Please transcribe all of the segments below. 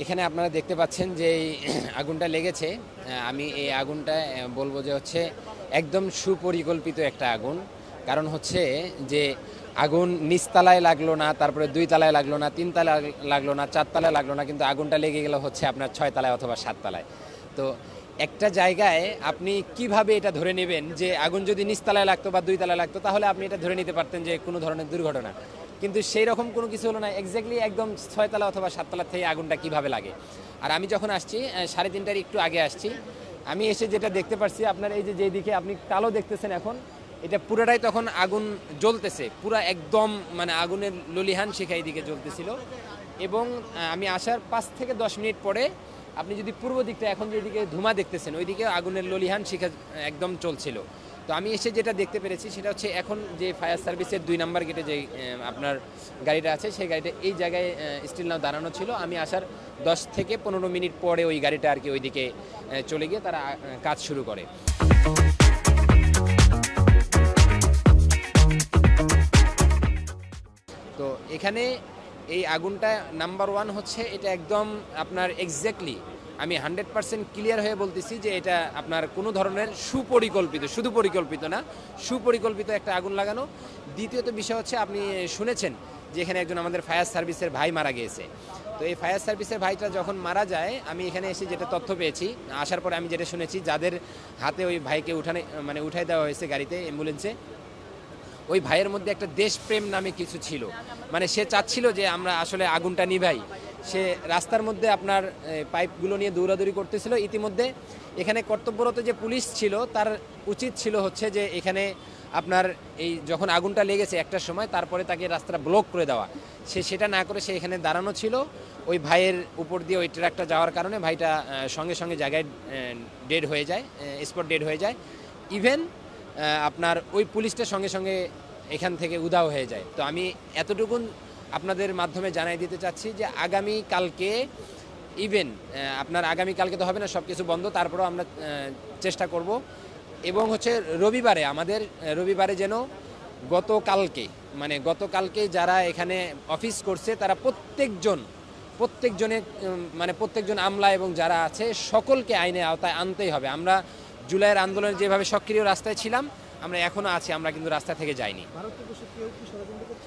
এখানে আপনারা দেখতে পাচ্ছেন যে এই আগুনটা লেগেছে। আমি এই আগুনটা বলবো যে হচ্ছে একদম সুপরিকল্পিত একটা আগুন। কারণ হচ্ছে যে আগুন নিচতলায় লাগলো না, তারপরে 2 তলায় লাগলো না, 3 তলায় লাগলো না, 4 তলায় লাগলো না, কিন্তু আগুনটা লেগে গেল হচ্ছে আপনার 6 তলায় অথবা 7 তলায়। তো একটা জায়গায় আপনি কিভাবে এটা ধরে নেবেন যে আগুন যদি নিচতলায় লাগতো বা 2 তলায় লাগতো, তাহলে আপনি এটা ধরে নিতে পারতেন যে কোনো ধরনের দুর্ঘটনা। কিন্তু সেই রকম কোনো কিছু হলো না, এক্স্যাক্টলি একদম 6 তলা অথবা 7 তলা থেকে আগুনটা কিভাবে লাগে। আর আমি যখন আসছি 3:30টার একটু আগে আসছি, আমি এসে যেটা দেখতে পাচ্ছি আপনার এই যে যেদিকে আপনি কালো দেখতেছেন এখন, এটা পুরোটাই তখন আগুন জ্বলতেছে, পুরো একদম মানে আগুনের ললিহান শিখা এইদিকে জ্বলতেছিল। এবং আমি আসার 5 থেকে 10 মিনিট পরে আপনি যদি পূর্ব দিকটা এখন যেদিকে ধুমা দেখতেছেন ওইদিকে আগুনের ললিহান শিখা একদম চলছিল। তো আমি এসে যেটা দেখতে পেরেছি সেটা হচ্ছে এখন যে ফায়ার সার্ভিসের 2 নাম্বার গেটে যে আপনার গাড়িটা আছে, সেই গাড়িটা এই জায়গায় স্টিল নাও দাঁড়ানো ছিল। আমি আসার 10 থেকে 15 মিনিট পরে ওই গাড়িটা আর কি ওইদিকে চলে গিয়ে তারা কাজ শুরু করে। তো এখানে এই আগুনটা নাম্বার 1 হচ্ছে এটা একদম আপনার এক্স্যাক্টলি আমি 100% ক্লিয়ার হয়ে বলতেছি যে এটা আপনার কোনো ধরনের সুপরিকল্পিত, শুধু পরিকল্পিত না, সুপরিকল্পিত একটা আগুন লাগানো। দ্বিতীয়ত বিষয় হচ্ছে আপনি শুনেছেন যে এখানে একজন আমাদের ফায়ার সার্ভিসের ভাই মারা গিয়েছে। তো এই ফায়ার সার্ভিসের ভাইটা যখন মারা যায়, আমি এখানে এসে যেটা তথ্য পেয়েছি, আসার পরে আমি যেটা শুনেছি, যাদের হাতে ওই ভাইকে উঠাই দেওয়া হয়েছে গাড়িতে, অ্যাম্বুলেন্সে, ওই ভাইয়ের মধ্যে একটা দেশপ্রেম নামে কিছু ছিল। মানে সে চাচ্ছিল যে আমরা আসলে আগুনটা নিভাই। সে রাস্তার মধ্যে আপনার পাইপগুলো নিয়ে দৌড়াদৌড়ি করতেছিল। ইতিমধ্যে এখানে কর্তব্যরত যে পুলিশ ছিল তার উচিত ছিল হচ্ছে যে এখানে আপনার এই যখন আগুনটা লেগেছে একটার সময়, তারপরে তাকে রাস্তাটা ব্লক করে দেওয়া। সে সেটা না করে সে এখানে দাঁড়ানো ছিল। ওই ভাইয়ের উপর দিয়ে ওই ট্রাকটা যাওয়ার কারণে ভাইটা সঙ্গে সঙ্গে জায়গায় ডেড হয়ে যায়, স্পট ডেড হয়ে যায়। ইভেন আপনার ওই পুলিশটা সঙ্গে সঙ্গে এখান থেকে উধাও হয়ে যায়। তো আমি এতটুকুন আপনাদের মাধ্যমে জানাই দিতে চাচ্ছি যে আগামী কালকে ইভেন আপনার আগামী কালকে তো হবে না, সব কিছু বন্ধ, তারপরেও আমরা চেষ্টা করব। এবং হচ্ছে রবিবারে আমাদের রবিবারে যেন গতকালকে যারা এখানে অফিস করছে তারা প্রত্যেকজন আমলা এবং যারা আছে সকলকে আইনের আওতায় আনতেই হবে। আমরা জুলাইয়ের আন্দোলনে যেভাবে সক্রিয় রাস্তায় ছিলাম, আমরা এখনো আছি, আমরা কিন্তু রাস্তা থেকে যাইনি।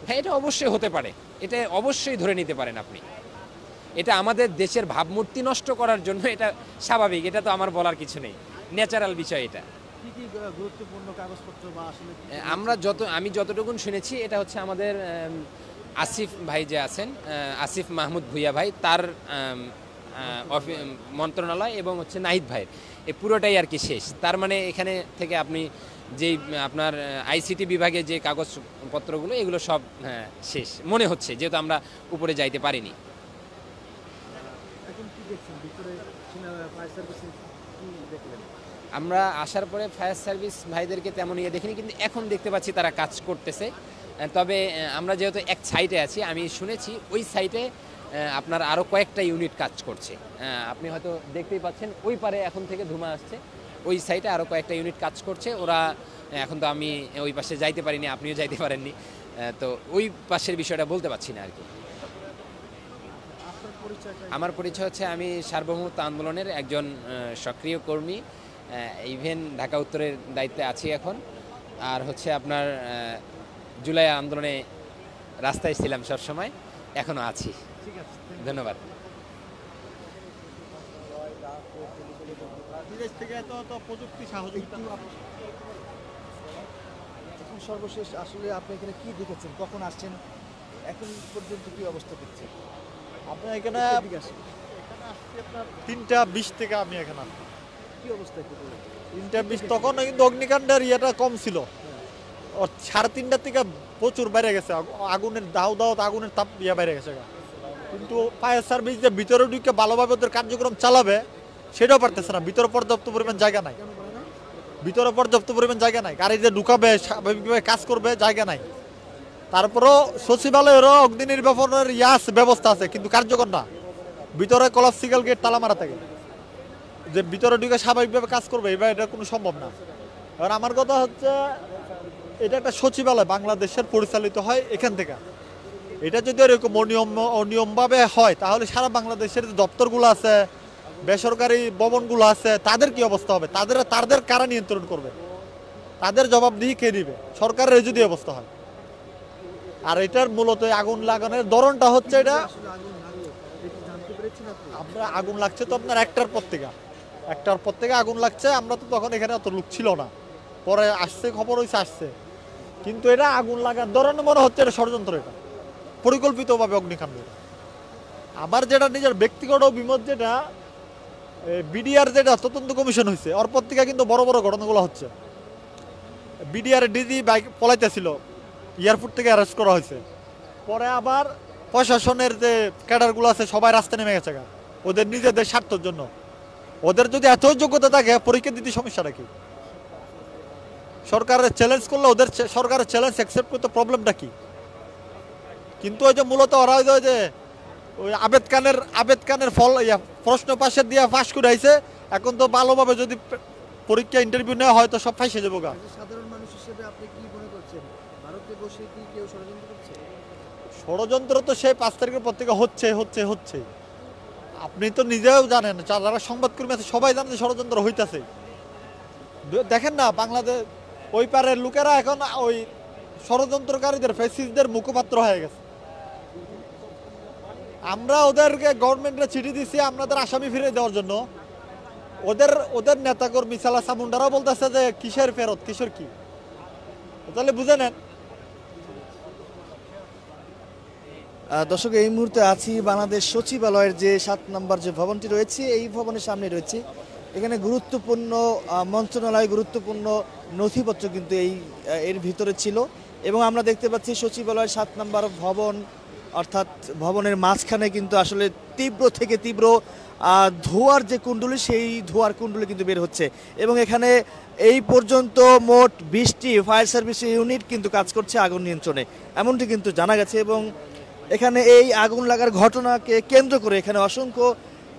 হ্যাঁ, এটা অবশ্যই হতে পারে, এটা অবশ্যই ধরে নিতে পারেন আপনি। এটা আমাদের দেশের ভাবমূর্তি নষ্ট করার জন্য, এটা স্বাভাবিক, এটা তো আমার বলার কিছু নেই, ন্যাচারাল বিষয় এটা। গুরুত্বপূর্ণ কাগজপত্র বা আসলে আমি যতটুকুন শুনেছি এটা হচ্ছে আমাদের আসিফ ভাই যে আছেন, আসিফ মাহমুদ ভুইয়া ভাই, তার মন্ত্রণালয় এবং হচ্ছে নাহিদ ভাইয়ের এই পুরোটাই আর কি শেষ। তার মানে এখানে থেকে আপনি যেই আপনার আইসিটি বিভাগে যে কাগজপত্রগুলো এগুলো সব শেষ মনে হচ্ছে, যেহেতু আমরা উপরে যাইতে পারিনি। এখন কি দেখছেন ভিতরে ফায়ার সার্ভিসে কি দেখলেন? আমরা আসার পরে ফায়ার সার্ভিস ভাইদেরকে তেমন দেখিনি, কিন্তু এখন দেখতে পাচ্ছি তারা কাজ করতেছে। তবে আমরা যেহেতু এক সাইটে আছি, আমি শুনেছি ওই সাইটে আপনার আরও কয়েকটা ইউনিট কাজ করছে। আপনি হয়তো দেখতেই পাচ্ছেন ওই পারে এখন থেকে ধুমা আসছে, ওই সাইটে আরও কয়েকটা ইউনিট কাজ করছে। ওরা এখন তো আমি ওই পাশে যাইতে পারিনি, আপনিও যাইতে পারেননি, তো ওই পাশের বিষয়টা বলতে পারছি না আর কি। আমার পরিচয় হচ্ছে আমি সার্বভৌমত্ব আন্দোলনের একজন সক্রিয় কর্মী, ইভেন ঢাকা উত্তরের দায়িত্বে আছি এখন। আর হচ্ছে আপনার জুলাই আন্দোলনে রাস্তায় ছিলাম সবসময়, এখনও আছি। ঠিক আছে, ধন্যবাদ। বিদেশ থেকে তো প্রযুক্তি সহযোগিতা। এখন সর্বশেষ আসলে আপনি এখানে কি দেখেছেন, কখন আসছেন, এখন পর্যন্ত কি অবস্থা দেখছেন? আপনার এখানে আসছি আপনার 3:20 থেকে আমি এখানে আসছি। কি অবস্থা একটু বলুন। 3:20 তখন কিন্তু অগ্নিকাণ্ডের ইয়েটা কম ছিল। 3:30 থেকে প্রচুর বাইরে গেছে, আগুনের আগুনের তাপ বাইরে গেছে। কিন্তু ফায়ার সার্ভিস যে ভিতরে ঢুকে ভালোভাবে ওদের কার্যক্রম চালাবে সেটাও পারতেছে না, ভিতরে পর্যাপ্ত পরিমাণ জায়গা নাই। গাড়ি যে ঢুকাবে স্বাভাবিকভাবে কাজ করবে জায়গা নাই। তারপরও সচিবালয়েরও অগ্নি নির্বাপনের ব্যবস্থা আছে, কিন্তু কার্যকর না। ভিতরে কলাপসিক্যাল গেট তালা মারা থাকে, যে ভিতরে ঢুকে স্বাভাবিকভাবে কাজ করবে এবার এটা কোনো সম্ভব না। এবার আমার কথা হচ্ছে এটা একটা সচিবালয় বাংলাদেশের পরিচালিত হয় এখান থেকে, এটা যদি এরকম অনিয়মভাবে হয় তাহলে সারা বাংলাদেশের যে দপ্তরগুলো আছে, বেসরকারি ভবনগুলো আছে, তাদের কি অবস্থা হবে? তাদের কারা নিয়ন্ত্রণ করবে? তাদের জবাবদিহি কে দিবে? সরকারের যদি অবস্থা হয়। আর এটার মূলত আগুন লাগানোর ধরনটা হচ্ছে এটা, আসলে আগুন লাগলো এটা জানতে পেরেছেন আপনি? আমরা আগুন লাগছে তো আপনার একটার পর থেকে আগুন লাগছে। আমরা তো তখন এখানে অত লোক ছিল না, পরে আসছে, খবর হয়েছে আসছে। কিন্তু এটা আগুন লাগার ধরনে মনে হচ্ছে এটা ষড়যন্ত্র, এটা পরিকল্পিতভাবে অগ্নিকাণ্ড। আমার যেটা নিজের ব্যক্তিগত অভিমত, যেটা বিডিআর যেটা তদন্ত কমিশন হয়েছে, ওর পর থেকে কিন্তু বড় বড় ঘটনাগুলো হচ্ছে। বিডিআর ডিজি বাইক পলাইতেছিল, এয়ারপোর্ট থেকে অ্যারেস্ট করা হয়েছে। পরে আবার প্রশাসনের যে ক্যাডারগুলো আছে সবাই রাস্তায় নেমে গেছে ওদের নিজেদের স্বার্থের জন্য। ওদের যদি এত যোগ্যতা থাকে, পরীক্ষা দিতে সমস্যাটা কি? সরকারের চ্যালেঞ্জ করলে ওদের সরকারের চ্যালেঞ্জ অ্যাকসেপ্ট করতে প্রবলেমটা কি? কিন্তু ওই যে মূলত ওরা ওই যে ওই আবেদ খানের প্রশ্ন পাশের দিয়ে ফাঁস করে আইছে। এখন তো ভালোভাবে যদি পরীক্ষা ইন্টারভিউ নেওয়া হয় তো সব ফাঁসে যাবো গা। সাধারণ মানুষ হিসেবে আপনি কি মনে করছেন, ভারতে বসে কি কেউ ষড়যন্ত্র করছে? ষড়যন্ত্র তো সেই 5 তারিখের পর থেকে হচ্ছে। আপনি তো নিজেও জানেন, যারা সংবাদকর্মী আছে সবাই জানেন যে ষড়যন্ত্র হইতাছে। দেখেন না, বাংলাদেশ ওই পারের লোকেরা এখন ওই ষড়যন্ত্রকারীদের, ফ্যাসিস্টদের মুখপাত্র হয়ে গেছে। আমরা ওদেরকে গভর্নমেন্টে চিঠি দিছি আপনাদের আসামি ফিরে দেওয়ার জন্য। ওদের নেতাকর্মী সালা সামুন্ডারাও বলতেছে যে কিসের ফেরত, কিসের কি। তাহলে বুঝে নেন। দর্শক, এই মুহূর্তে আছি বাংলাদেশ সচিবালয়ের যে 7 নম্বর যে ভবনটি রয়েছে, এই ভবনের সামনে রয়েছে। এখানে গুরুত্বপূর্ণ মন্ত্রণালয়, গুরুত্বপূর্ণ নথিপত্র কিন্তু এর ভিতরে ছিল। এবং আমরা দেখতে পাচ্ছি সচিবালয়ের 7 নম্বর ভবন, অর্থাৎ ভবনের মাঝখানে কিন্তু আসলে তীব্র থেকে তীব্র ধোঁয়ার যে কুণ্ডলী, সেই ধোঁয়ার কুণ্ডলী কিন্তু বের হচ্ছে। এবং এখানে এই পর্যন্ত মোট 20টি ফায়ার সার্ভিস ইউনিট কিন্তু কাজ করছে আগুন নিয়ন্ত্রণে, এমনটি কিন্তু জানা গেছে। এবং এখানে এই আগুন লাগার ঘটনাকে কেন্দ্র করে এখানে অসংখ্য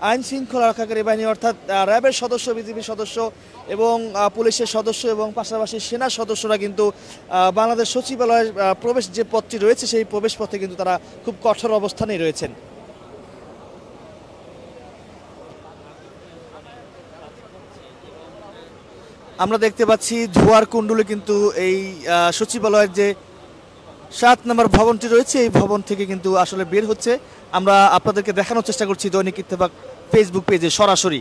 আইন শৃঙ্খলা রক্ষাকারী বাহিনী, অর্থাৎ র্যাবের সদস্য, বিজিবির সদস্য এবং পুলিশের সদস্য এবং পাশাপাশি সেনা সদস্যরা কিন্তু বাংলাদেশ সচিবালয়ের প্রবেশ যে পথটি রয়েছে, সেই প্রবেশ পথে কিন্তু তারা খুব কঠোর অবস্থানেই রয়েছেন। আমরা দেখতে পাচ্ছি ধোঁয়ার কুণ্ডলী কিন্তু এই সচিবালয়ের যে 7 নম্বর ভবনটি রয়েছে, এই ভবন থেকে কিন্তু আসলে বের হচ্ছে। আমরা আপনাদেরকে দেখানোর চেষ্টা করছি দৈনিক ইত্তেফাক ফেসবুক পেজে সরাসরি।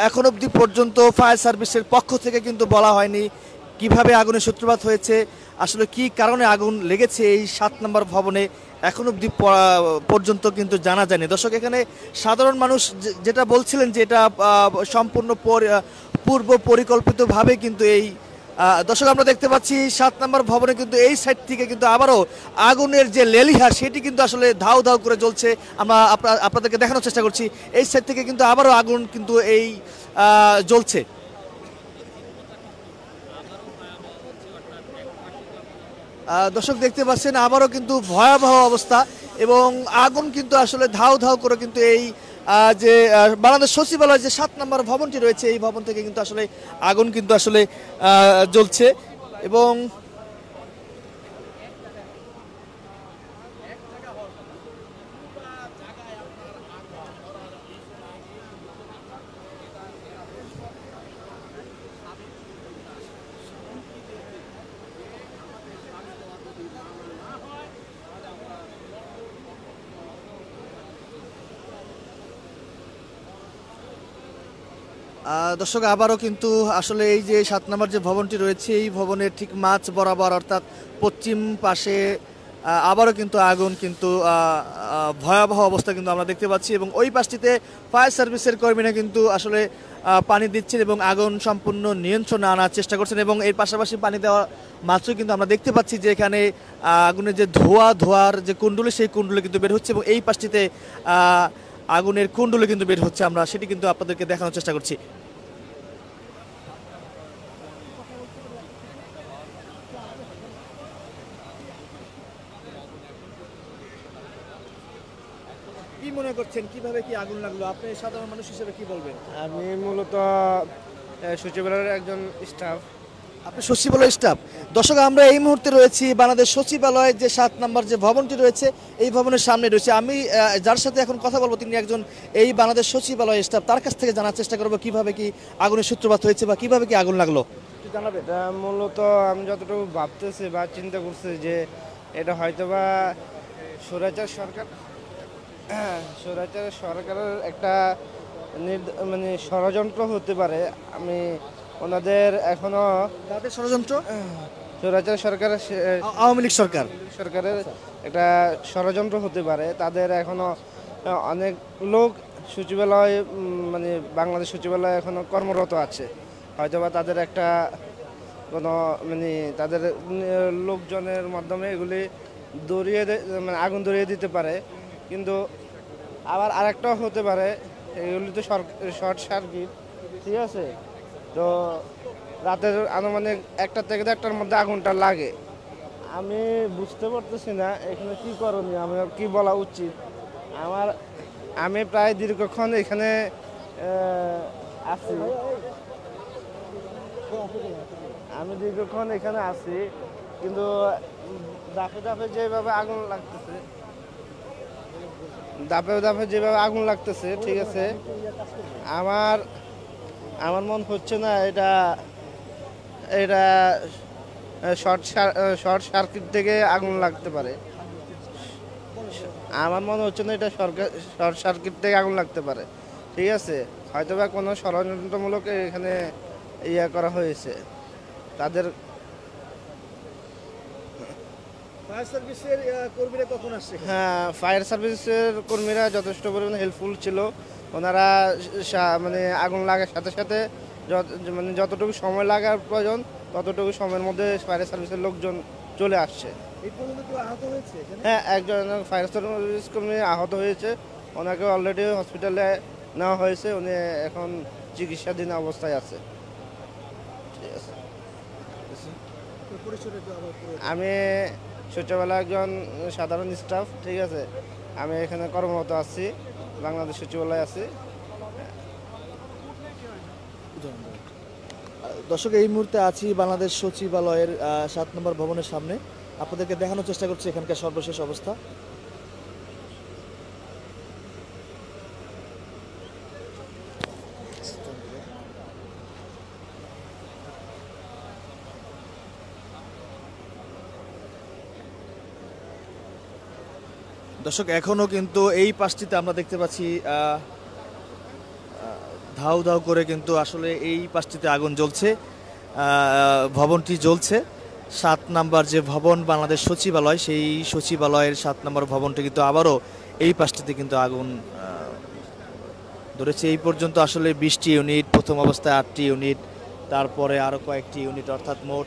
এখন অবধি পর্যন্ত ফায়ার সার্ভিসের পক্ষ থেকে কিন্তু বলা হয়নি কিভাবে আগুনের সূত্রপাত হয়েছে, আসলে কি কারণে আগুন লেগেছে এই 7 নম্বর ভবনে, এখন অবধি পর্যন্ত কিন্তু জানা যায়নি। দর্শক, এখানে সাধারণ মানুষ যেটা বলছিলেন যে এটা সম্পূর্ণ পূর্ব পরিকল্পিতভাবে কিন্তু এই দর্শক আমরা দেখতে পাচ্ছি 7 নম্বর ভবনে কিন্তু এই সাইড থেকে কিন্তু আবারও আগুনের যে লেলিহা, সেটি কিন্তু আসলে ধাউ ধাউ করে জ্বলছে। আমরা আপনাদেরকে দেখানোর চেষ্টা করছি, এই সাইড থেকে কিন্তু আবারও আগুন কিন্তু এই জ্বলছে। দর্শক দেখতে পাচ্ছেন আবারও কিন্তু ভয়াবহ অবস্থা, এবং আগুন কিন্তু আসলে ধাউ ধাউ করে কিন্তু এই যে বাংলাদেশ সচিবালয় যে 7 নম্বর ভবনটি রয়েছে, এই ভবন থেকে কিন্তু আসলে আগুন কিন্তু আসলে জ্বলছে। এবং দর্শক আবারও কিন্তু আসলে এই যে 7 নম্বর যে ভবনটি রয়েছে, এই ভবনের ঠিক মাঝ বরাবর অর্থাৎ পশ্চিম পাশে আবারও কিন্তু আগুন কিন্তু ভয়াবহ অবস্থা কিন্তু আমরা দেখতে পাচ্ছি। এবং ওই পাশটিতে ফায়ার সার্ভিসের কর্মীরা কিন্তু আসলে পানি দিচ্ছেন এবং আগুন সম্পূর্ণ নিয়ন্ত্রণে আনার চেষ্টা করছেন। এবং এর পাশাপাশি পানি দেওয়া মাত্রই কিন্তু আমরা দেখতে পাচ্ছি যে এখানে আগুনের যে ধোঁয়ার যে কুণ্ডলী, সেই কুণ্ডলী কিন্তু বের হচ্ছে এবং এই পাশটিতে আগুনের কুণ্ডলী কিন্তু বের হচ্ছে। আমরা সেটি কিন্তু আপনাদেরকে দেখানোর চেষ্টা করছি। কি মনে করছেন, কিভাবে কি আগুন লাগলো, আপনি সাধারণ মানুষ হিসেবে কি বলবেন? আমি মূলত সচিবালয়ের একজন স্টাফ। আপনি সচিবালয় স্টাফ। দর্শক, আমরা এই মুহূর্তে রয়েছি বাংলাদেশ সচিবালয়ের যে 7 নম্বর যে ভবনটি রয়েছে এই ভবনের সামনে রয়েছে। আমি যার সাথে এখন কথা বলবো তিনি একজন এই বাংলাদেশ সচিবালয় স্টাফ। তার কাছ থেকে জানার চেষ্টা করবো কিভাবে কি আগুনের সূত্রপাত হয়েছে বা কিভাবে কি আগুন লাগলো। জানাবেন? এটা মূলত আমি যতটুকু ভাবতেছি বা চিন্তা করছি যে এটা হয়তোবা স্বৈরাচার সরকার স্বৈরাচার সরকারের একটা মানে ষড়যন্ত্র হতে পারে। আমি ওনাদের এখনো তাদের ষড়যন্ত্র, স্বৈরাচার সরকারের আওয়ামী লীগ সরকার সরকারের একটা ষড়যন্ত্র হতে পারে। তাদের এখনো অনেক লোক সচিবালয় মানে বাংলাদেশ সচিবালয় এখনো কর্মরত আছে। হয়তোবা তাদের একটা কোনো মানে তাদের লোকজনের মাধ্যমে এগুলি মানে আগুন ধরিয়ে দিতে পারে। কিন্তু আবার আরেকটাও হতে পারে, এগুলি তো শর্ট সার্কিট, ঠিক আছে। তো রাতের আনুমানিক 1টা থেকে 1টার মধ্যে আগুনটা লাগে। আমি বুঝতে পারতেছি না এখানে কি করণীয়, আমার কি বলা উচিত। আমি প্রায় দীর্ঘক্ষণ এখানে আছি কিন্তু দাফে দাফে যেভাবে আগুন লাগতেছে, ঠিক আছে। আমার মন হচ্ছে না এটা শর্ট সার্কিট থেকে আগুন লাগতে পারে। আমার মনে হচ্ছে না এটা শর্ট সার্কিট থেকে আগুন লাগতে পারে, ঠিক আছে। হয়তোবা কোনো ষড়যন্ত্রমূলক এখানে করা হয়েছে তাদের। ফায়ার সার্ভিসের কর্মীরা কখন আসছে? হ্যাঁ, ফায়ার সার্ভিসের কর্মীরা যথেষ্ট পরিমাণে হেল্পফুল ছিল। ওনারা মানে আগুন লাগার সাথে সাথে মানে যতটুকু সময় লাগার প্রয়োজন ততটুকু সময়ের মধ্যে ফায়ার সার্ভিসের লোকজন চলে আসছে। হ্যাঁ, একজন ফায়ার সার্ভিস কর্মী আহত হয়েছে। ওনাকে অলরেডি হসপিটালে নেওয়া হয়েছে, উনি এখন চিকিৎসাধীন অবস্থায় আছে। ঠিক আছে, আমি সচিবালয় একজন সাধারণ স্টাফ, ঠিক আছে। আমি এখানে কর্মরত আছি, বাংলাদেশ সচিবালয়ে আছি। দর্শক, এই মুহূর্তে আছি বাংলাদেশ সচিবালয়ের 7 নম্বর ভবনের সামনে। আপনাদেরকে দেখানোর চেষ্টা করছি এখানকার সর্বশেষ অবস্থা। দর্শক, এখনো কিন্তু এই পাশটিতে আমরা দেখতে পাচ্ছি ধাউ ধাউ করে কিন্তু আসলে এই পাশটিতে আগুন জ্বলছে, ভবনটি জ্বলছে। 7 নম্বর যে ভবন বাংলাদেশ সচিবালয়, সেই সচিবালয়ের 7 নম্বর ভবনটি কিন্তু আবারও এই পাশটিতে কিন্তু আগুন ধরেছে। এই পর্যন্ত আসলে 20টি ইউনিট, প্রথম অবস্থায় 8টি ইউনিট, তারপরে আরও কয়েকটি ইউনিট, অর্থাৎ মোট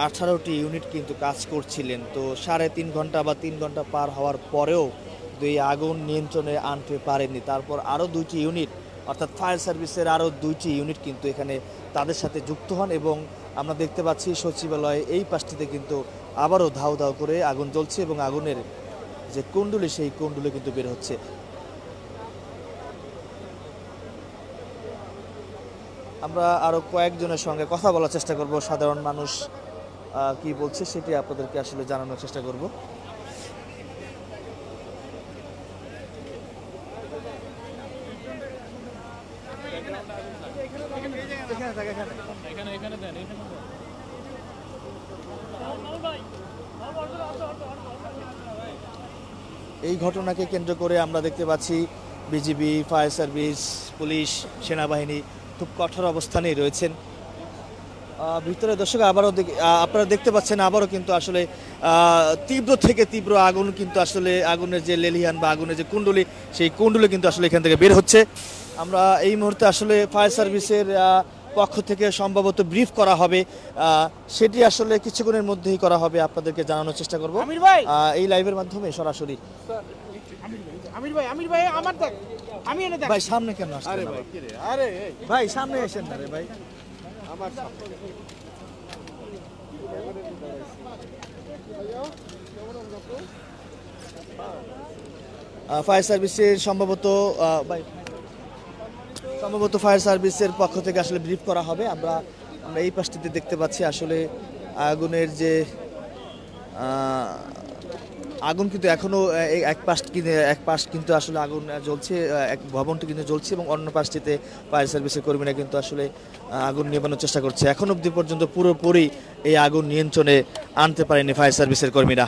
18টি ইউনিট কিন্তু কাজ করছিলেন। তো 3.5 ঘন্টা বা 3 ঘন্টা পার হওয়ার পরেও এই আগুন নিয়ন্ত্রণে আনতে পারেনি। তারপর আরও 2টি ইউনিট, অর্থাৎ ফায়ার সার্ভিসের আরও 2টি ইউনিট কিন্তু এখানে তাদের সাথে যুক্ত হন এবং আমরা দেখতে পাচ্ছি সচিবালয়ে এই পাশটিতে কিন্তু আবারও ধাউ ধাউ করে আগুন জ্বলছে এবং আগুনের যে কুণ্ডুলি, সেই কুণ্ডুলি কিন্তু বের হচ্ছে। আমরা আরও কয়েকজনের সঙ্গে কথা বলার চেষ্টা করব, সাধারণ মানুষ কি বলছে সেটি আপনাদেরকে আসলে জানানোর চেষ্টা করব। এই ঘটনাকে কেন্দ্র করে আমরা দেখতে পাচ্ছি বিজিবি, ফায়ার সার্ভিস, পুলিশ, সেনাবাহিনী খুব কঠোর অবস্থানেই রয়েছেন ভিতরে। দর্শক, আবারও আপনারা দেখতে পাচ্ছেন আবারও কিন্তু আসলে তীব্র থেকে তীব্র আগুন কিন্তু আসলে আগুনের যে লেলিহান বা আগুনের যে কুণ্ডলি, সেই কুণ্ডলি কিন্তু আসলে এখান থেকে বের হচ্ছে। আমরা এই মুহূর্তে আসলে ফায়ার সার্ভিসের পক্ষ থেকে সম্ভবত ব্রিফ করা হবে, সেটি আসলে কিছুক্ষণের মধ্যেই করা হবে, আপনাদেরকে জানানোর চেষ্টা করব এই লাইভের মাধ্যমে সরাসরি। ভাই সামনে কেন আসছেন? ভাই সামনে এসেন না রে ভাই। ফায়ার সার্ভিসের সম্ভবত ফায়ার সার্ভিসের পক্ষ থেকে আসলে ব্রিফ করা হবে। আমরা আমরা এই পাশটিতে দেখতে পাচ্ছি আসলে আগুনের যে আগুন কিন্তু এখনো এক পাশ কিন্তু আসলে আগুন জ্বলছে, এক ভবনটি কিন্তু জ্বলছে এবং অন্য পাশটিতে ফায়ার সার্ভিসের কর্মীরা কিন্তু আসলে আগুন নেভানোর চেষ্টা করছে। এখন অবধি পর্যন্ত পুরোপুরি এই আগুন নিয়ন্ত্রণে আনতে পারেনি ফায়ার সার্ভিসের কর্মীরা।